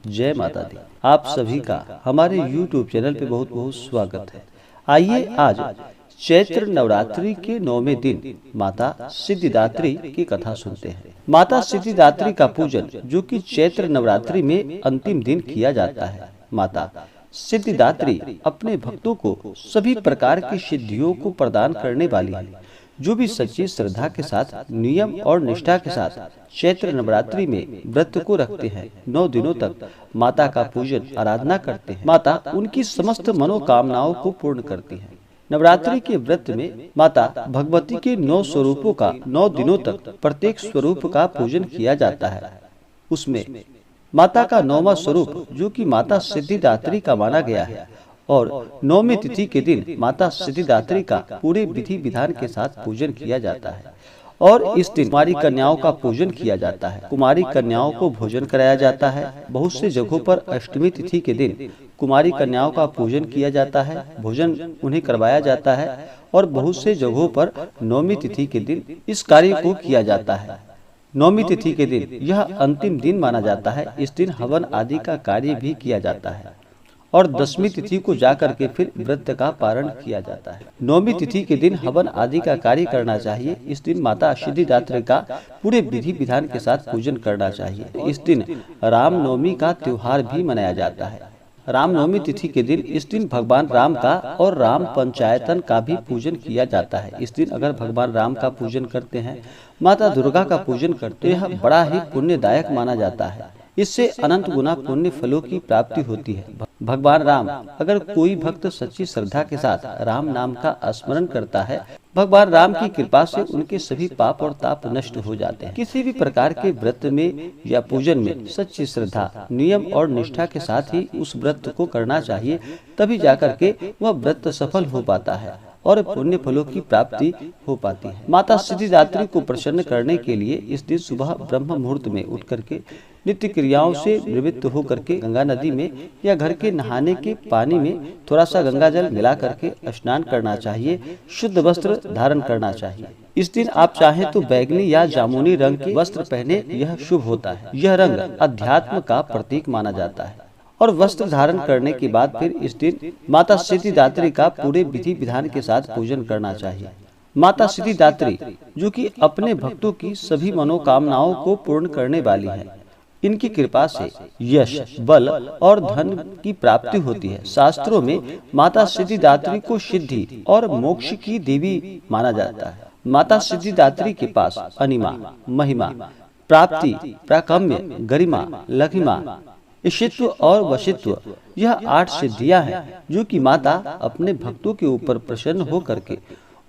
जय माता दी। आप सभी का हमारे YouTube चैनल पे बहुत बहुत स्वागत है। आइए आज चैत्र नवरात्रि के 9वें दिन माता सिद्धिदात्री की कथा सुनते हैं। माता सिद्धिदात्री का पूजन जो कि चैत्र नवरात्रि में अंतिम दिन किया जाता है। माता सिद्धिदात्री अपने भक्तों को सभी प्रकार की सिद्धियों को प्रदान करने वाली है। जो भी सच्ची श्रद्धा के साथ नियम और निष्ठा के साथ चैत्र नवरात्रि में व्रत को रखते हैं, 9 दिनों तक माता का पूजन आराधना करते हैं, माता उनकी समस्त मनोकामनाओं को पूर्ण करती है। नवरात्रि के व्रत में माता भगवती के 9 स्वरूपों का 9 दिनों तक प्रत्येक स्वरूप का पूजन किया जाता है। उसमें माता का 9वां स्वरूप जो कि माता सिद्धिदात्री का माना गया है और 9वीं तिथि के दिन माता सिद्धिदात्री का पूरे विधि विधान के साथ पूजन किया जाता है और इस दिन कुमारी कन्याओं का पूजन किया जाता है। कुमारी कन्याओं को भोजन कराया जाता है। बहुत से जगहों पर अष्टमी तिथि के दिन कुमारी कन्याओं का पूजन किया जाता है, भोजन उन्हें करवाया जाता है और बहुत से जगहों पर 9वीं तिथि के दिन इस कार्य को किया जाता है। 9वीं तिथि के दिन यह अंतिम दिन माना जाता है। इस दिन हवन आदि का कार्य भी किया जाता है और 10वीं तिथि को जाकर के फिर व्रत का पारण किया जाता है। 9वीं तिथि के दिन हवन आदि का कार्य करना चाहिए। इस दिन माता सिद्धिदात्री का पूरे विधि विधान के साथ पूजन करना चाहिए। इस दिन रामनवमी का त्योहार भी मनाया जाता है। रामनवमी तिथि के दिन इस दिन भगवान राम का और राम पंचायतन का भी पूजन किया जाता है। इस दिन अगर भगवान राम का पूजन करते हैं, माता दुर्गा का पूजन करते हैं, यह बड़ा ही पुण्यदायक माना जाता है। इससे अनंत गुना पुण्य फलों की प्राप्ति होती है। भगवान राम, अगर कोई भक्त सच्ची श्रद्धा के साथ राम नाम का स्मरण करता है, भगवान राम की कृपा से उनके सभी पाप और ताप नष्ट हो जाते हैं। किसी भी प्रकार के व्रत में या पूजन में सच्ची श्रद्धा, नियम और निष्ठा के साथ ही उस व्रत को करना चाहिए, तभी जाकर के वह व्रत सफल हो पाता है और पुण्य फलों की प्राप्ति हो पाती है। माता सिद्धिदात्री को प्रसन्न करने के लिए इस दिन सुबह ब्रह्म मुहूर्त में उठ करके नित्य क्रियाओं से निवृत्त होकर के गंगा नदी में या घर के नहाने के पानी में थोड़ा सा गंगा जल मिला करके स्नान करना चाहिए। शुद्ध वस्त्र धारण करना चाहिए। इस दिन आप चाहें तो बैगनी या जामुनी रंग के वस्त्र पहने, यह शुभ होता है। यह रंग अध्यात्म का प्रतीक माना जाता है। और वस्त्र धारण करने के बाद फिर इस दिन माता सिद्धिदात्री का पूरे विधि विधान के साथ पूजन करना चाहिए। माता सिद्धिदात्री जो कि अपने भक्तों की सभी मनोकामनाओं को पूर्ण करने वाली है, इनकी कृपा से यश, बल और धन की प्राप्ति होती है। शास्त्रों में माता सिद्धिदात्री को सिद्धि और मोक्ष की देवी माना जाता है। माता सिद्धिदात्री के पास अनिमा, महिमा, प्राप्ति, प्राकम्य, गरिमा, लघिमा, ईशित्व और वशित्व, यह 8 सिद्धियां हैं जो कि माता अपने भक्तों के ऊपर प्रसन्न हो करके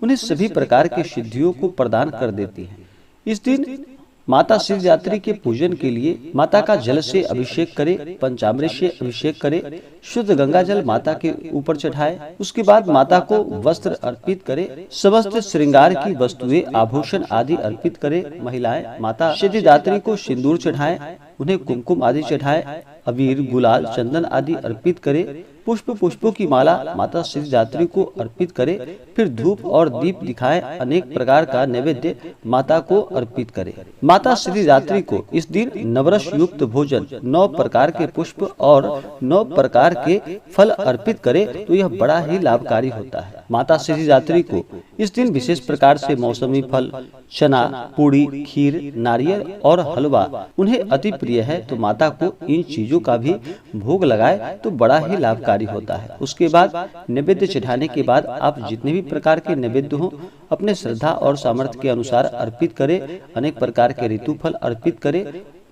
उन्हें सभी प्रकार की सिद्धियों को प्रदान कर देती हैं। इस दिन माता सिद्धिदात्री के पूजन के लिए माता का जल से अभिषेक करे, पंचामृत से अभिषेक करे, शुद्ध गंगा जल माता के ऊपर चढ़ाए। उसके बाद माता को वस्त्र अर्पित करे, समस्त श्रृंगार की वस्तुएं, आभूषण आदि अर्पित करे। महिलाएं माता सिद्धिदात्री को सिंदूर चढ़ाएं, उन्हें कुमकुम आदि चढ़ाएं, अबीर, गुलाल, चंदन आदि अर्पित करे। पुष्पों की माला माता सिद्धिदात्री को अर्पित करे। फिर धूप और दीप दिखाएं, अनेक प्रकार का नैवेद्य माता को अर्पित करे। माता सिद्धिदात्री को इस दिन नवरस युक्त भोजन, 9 प्रकार के पुष्प और 9 प्रकार के फल अर्पित करे तो यह बड़ा ही लाभकारी होता है। माता सिद्धिदात्री को इस दिन विशेष प्रकार से मौसमी फल, चना, पूड़ी, खीर, नारियल और हलवा उन्हें अति प्रिय है, तो माता को इन चीजों का भी भोग लगाए तो बड़ा ही लाभकारी होता है। उसके बाद नैवेद्य चढ़ाने के बाद आप जितने भी प्रकार के नैवेद्य हो अपने श्रद्धा और सामर्थ्य के अनुसार अर्पित करें। अनेक प्रकार के ऋतु फल अर्पित करें।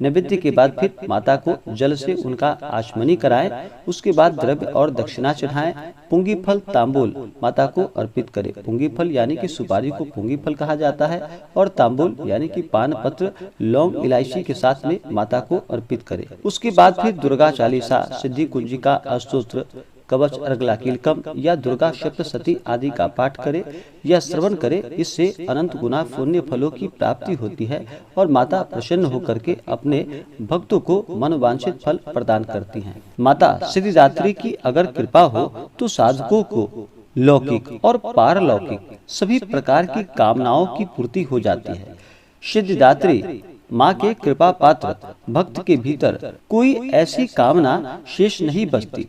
नैवेद्य के बाद फिर माता को जल से उनका आचमनी कराएं। उसके बाद द्रव्य और दक्षिणा चढ़ाएं। पुंगी फल, तांबूल माता को अर्पित करें। पुंगी फल यानी कि सुपारी को पुंगी फल कहा जाता है और तांबूल यानी कि पान पत्र, लौंग, इलायची के साथ में माता को अर्पित करें। उसके बाद फिर दुर्गा चालीसा, सिद्धि कुंजिका, अष्टोत्र, कवच, अर्गला कीलकम या दुर्गा सप्तशती आदि का पाठ करे या श्रवण करे। इससे अनंत गुना पुण्य फलों की प्राप्ति होती है और माता प्रसन्न होकर के अपने भक्तों को मनोवांछित फल प्रदान करती हैं। माता सिद्धिदात्री की अगर कृपा हो तो साधकों को लौकिक और पारलौकिक सभी प्रकार की कामनाओं की पूर्ति हो जाती है। सिद्धिदात्री माँ के कृपा पात्र भक्त के भीतर कोई ऐसी कामना शेष नहीं बचती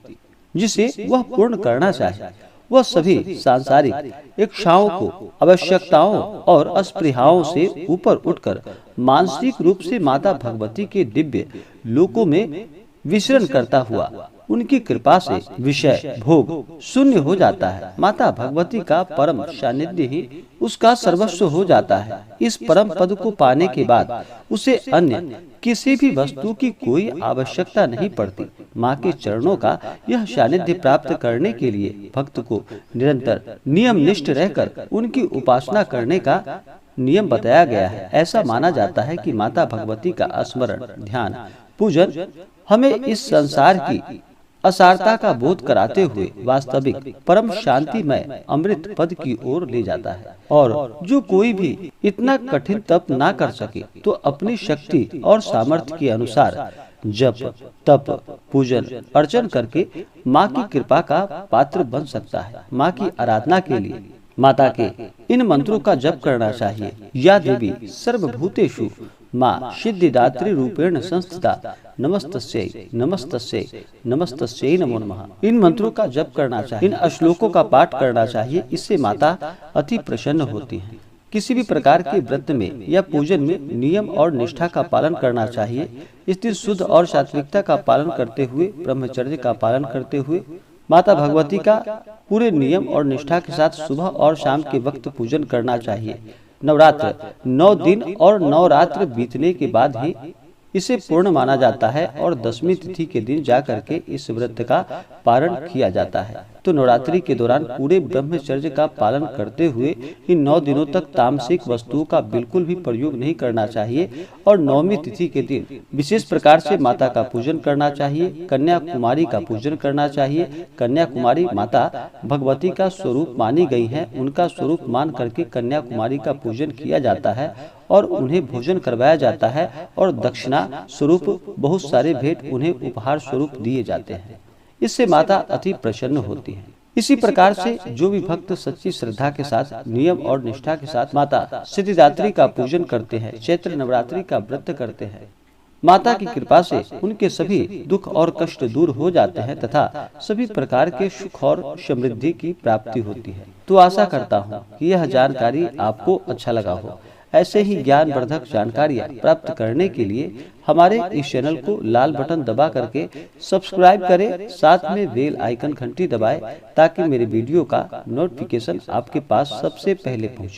जिसे वह पूर्ण करना चाहे। वह सभी सांसारिक इच्छाओं को, आवश्यकताओं और अस्पृहाओं से ऊपर उठकर मानसिक रूप से माता भगवती के दिव्य लोकों में विचरण करता हुआ उनकी कृपा से विषय भोग शून्य हो जाता है। माता भगवती का परम सानिध्य ही उसका सर्वस्व हो जाता है। इस परम पद को पाने के बाद उसे अन्य किसी भी वस्तु की कोई आवश्यकता नहीं पड़ती। माँ के चरणों का यह सानिध्य प्राप्त करने के लिए भक्त को निरंतर नियम निष्ठ रहकर उनकी उपासना करने का नियम बताया गया है। ऐसा माना जाता है कि माता भगवती का स्मरण, ध्यान, पूजन हमें इस संसार की असारता का बोध कराते हुए वास्तविक परम शांतिमय अमृत पद की ओर ले जाता है। और जो कोई भी इतना कठिन तप ना कर सके तो अपनी शक्ति और सामर्थ्य के अनुसार जप, तप, पूजन, अर्चन करके माँ की कृपा का पात्र बन सकता है। माँ की आराधना के लिए माता के इन मंत्रों का जप करना चाहिए। या देवी सर्वभूतेषु माँ सिद्धिदात्री रूपेण संस्थिता नमस्तस्यै नमस्तस्यै नमस्तस्यै नमो नमः। इन मंत्रों का जप करना चाहिए, इन श्लोकों का पाठ करना चाहिए। इससे माता अति प्रसन्न होती हैं। किसी भी प्रकार के व्रत में या पूजन में नियम और निष्ठा का पालन करना चाहिए। इस दिन शुद्ध और सात्विकता का पालन करते हुए, ब्रह्मचर्य का पालन करते हुए माता भगवती का पूरे नियम और निष्ठा के साथ सुबह और शाम के वक्त पूजन करना चाहिए। नवरात्र 9 दिन और 9 रात्र बीतने के बाद ही इसे पूर्ण माना जाता है और 10वीं तिथि के दिन जाकर के इस व्रत का पारण किया जाता है। तो नवरात्रि के दौरान पूरे ब्रह्मचर्य का पालन करते हुए इन 9 दिनों तक तामसिक वस्तुओं का बिल्कुल भी प्रयोग नहीं करना चाहिए और 9वीं तिथि के दिन विशेष प्रकार से माता का पूजन करना चाहिए। कन्याकुमारी का पूजन करना चाहिए। कन्याकुमारी माता भगवती का स्वरूप मानी गई है। उनका स्वरूप मान करके कन्याकुमारी का पूजन किया जाता है और उन्हें भोजन करवाया जाता है और दक्षिणा स्वरूप बहुत सारे भेंट उन्हें उपहार स्वरूप दिए जाते हैं। इससे माता अति प्रसन्न होती है। इसी प्रकार से जो भी भक्त सच्ची श्रद्धा के साथ, नियम और निष्ठा के साथ माता सिद्धिदात्री का पूजन करते हैं, चैत्र नवरात्रि का व्रत करते हैं, माता की कृपा से उनके सभी दुख और कष्ट दूर हो जाते हैं तथा सभी प्रकार के सुख और समृद्धि की प्राप्ति होती है। तो आशा करता हूँ कि यह जानकारी आपको अच्छा लगा हो। ऐसे ही ज्ञानवर्धक जानकारियाँ प्राप्त करने के लिए हमारे इस चैनल को लाल बटन दबा करके सब्सक्राइब करें, साथ में बेल आइकन घंटी दबाएं ताकि मेरे वीडियो का नोटिफिकेशन आपके पास सबसे पहले पहुंचे।